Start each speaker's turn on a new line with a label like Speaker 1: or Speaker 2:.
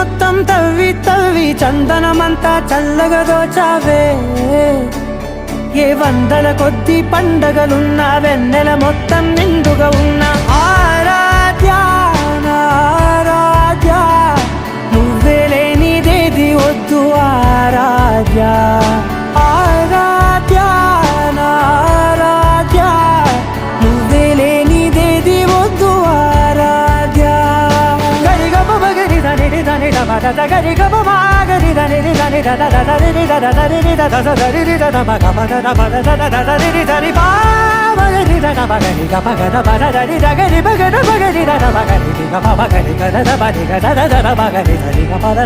Speaker 1: మొత్తం తవ్వి తవ్వి చందనమంతా చల్లగా దోచావే ఏ వందల కొద్ది పండగలున్న వెన్నెల మొత్తం నిండుగా ఉన్న ఆరాధ్య నా ఆరాధ్య నువ్వే లేనిదేది వద్దు ఆరాధ్య ఆరాధ్య నా ఆరాధ్య నువ్వే లేనిదేది వద్దు ఆరాధ్య గరిగ బగరి దని దని దమద గరిగ బగరి దని దని దద దరి దద దరి దద దరి దద బగ బద బద దద దరి దరి బా బగరి దద బగరి గ బగ బద దరి దగరి బగర బగరి దద బగరి గ బగరి గ దద బగరి గ దద దద బగరి దరి గ బద